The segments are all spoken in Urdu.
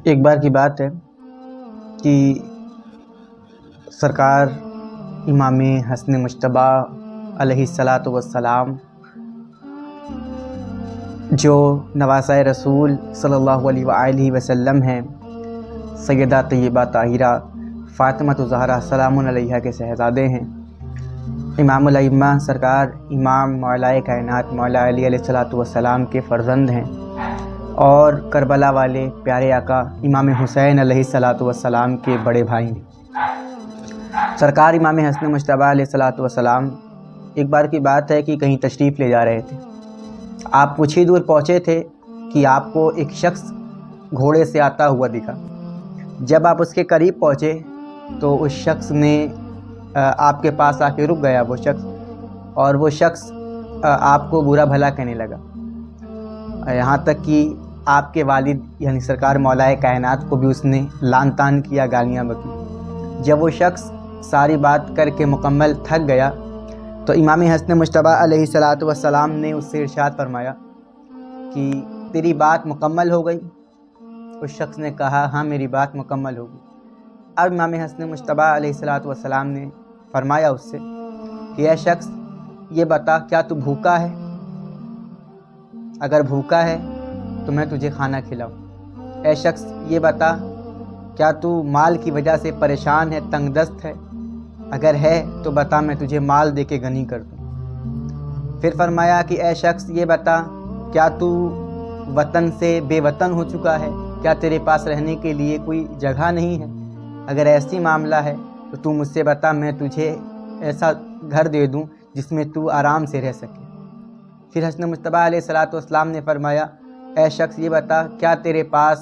ایک بار کی بات ہے کہ سرکار امام حسن مجتبیٰ علیہ الصلاۃ والسلام جو نواسۂ رسول صلی اللہ علیہ وآلہ وسلم ہیں، سیدہ طیبہ طاہرہ فاطمہ الزہرا سلام علیہا کے شہزادے ہیں، امام الائمہ سرکار امام مولا کائنات مولا علی علیہ الصلاۃ والسلام کے فرزند ہیں، اور کربلا والے پیارے آقا امام حسین علیہ الصلاۃ والسلام کے بڑے بھائی ہیں۔ سرکار امام حسن مجتبیٰ علیہ الصلاۃ والسلام ایک بار کی بات ہے کہ کہیں تشریف لے جا رہے تھے۔ آپ کچھ ہی دور پہنچے تھے کہ آپ کو ایک شخص گھوڑے سے آتا ہوا دکھا۔ جب آپ اس کے قریب پہنچے تو اس شخص نے آپ کے پاس آ کے رک گیا وہ شخص، اور وہ شخص آپ کو برا بھلا کہنے لگا، یہاں تک کہ آپ کے والد یعنی سرکار مولا کائنات کو بھی اس نے لعن طعن کیا، گالیاں بکیں۔ جب وہ شخص ساری بات کر کے مکمل تھک گیا تو امام حسن مجتبیٰ علیہ الصلاۃ والسلام نے اس سے ارشاد فرمایا کہ تیری بات مکمل ہو گئی؟ اس شخص نے کہا ہاں میری بات مکمل ہو گئی۔ اب امام حسن مجتبیٰ علیہ الصلاۃ والسلام نے فرمایا اس سے کہ اے شخص یہ بتا کیا تو بھوکا ہے؟ اگر بھوکا ہے تو میں تجھے کھانا کھلاؤں۔ اے شخص یہ بتا کیا تو مال کی وجہ سے پریشان ہے، تنگ دست ہے؟ اگر ہے تو بتا میں تجھے مال دے کے غنی کر دوں۔ پھر فرمایا کہ اے شخص یہ بتا کیا تو وطن سے بے وطن ہو چکا ہے؟ کیا تیرے پاس رہنے کے لیے کوئی جگہ نہیں ہے؟ اگر ایسی معاملہ ہے تو تو مجھ سے بتا، میں تجھے ایسا گھر دے دوں جس میں تو آرام سے رہ سکے۔ پھر حسن مجتبیٰ علیہ الصلاۃ والسلام نے فرمایا اے شخص یہ بتا کیا تیرے پاس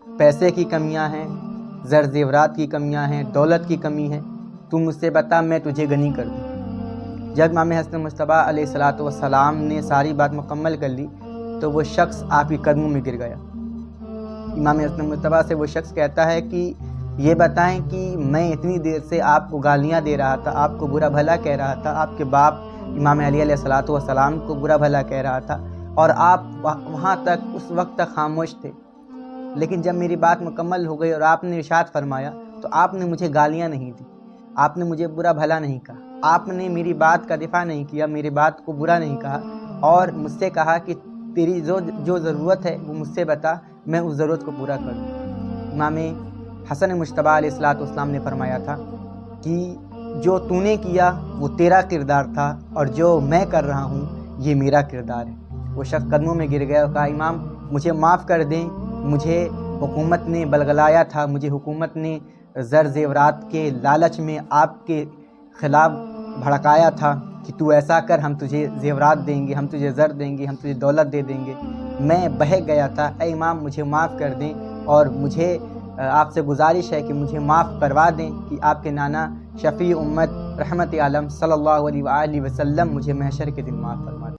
پیسے کی کمیاں ہیں، زر زیورات کی کمیاں ہیں، دولت کی کمی ہے؟ تو مجھ سے بتا میں تجھے غنی کر دوں۔ جب امام حسن مجتبیٰ علیہ الصلاۃ والسلام نے ساری بات مکمل کر لی تو وہ شخص آپ کے قدموں میں گر گیا۔ امام حسن مجتبیٰ سے وہ شخص کہتا ہے کہ یہ بتائیں کہ میں اتنی دیر سے آپ کو گالیاں دے رہا تھا، آپ کو برا بھلا کہہ رہا تھا، آپ کے باپ امام علی علیہ الصلاۃ والسلام کو برا بھلا کہہ رہا تھا، اور آپ وہاں تک اس وقت تک خاموش تھے، لیکن جب میری بات مکمل ہو گئی اور آپ نے ارشاد فرمایا تو آپ نے مجھے گالیاں نہیں دی، آپ نے مجھے برا بھلا نہیں کہا، آپ نے میری بات کا دفاع نہیں کیا، میری بات کو برا نہیں کہا، اور مجھ سے کہا کہ تیری جو ضرورت ہے وہ مجھ سے بتا، میں اس ضرورت کو پورا کر دوں۔ امام حسن مجتبیٰ علیہ الصلاۃ والسلام نے فرمایا تھا کہ جو تو نے کیا وہ تیرا کردار تھا، اور جو میں کر رہا ہوں یہ میرا کردار ہے۔ وہ شخص قدموں میں گر گیا اور کہا امام مجھے معاف کر دیں، مجھے حکومت نے بلغلایا تھا، مجھے حکومت نے زر زیورات کے لالچ میں آپ کے خلاف بھڑکایا تھا کہ تو ایسا کر، ہم تجھے زیورات دیں گے، ہم تجھے زر دیں گے، ہم تجھے دولت دے دیں گے، میں بہک گیا تھا، اے امام مجھے معاف کر دیں، اور مجھے آپ سے گزارش ہے کہ مجھے معاف کروا دیں کہ آپ کے نانا شفیع امت رحمت عالم صلی اللہ علیہ وآلہ وسلم مجھے محشر کے دن معاف فرما دیں۔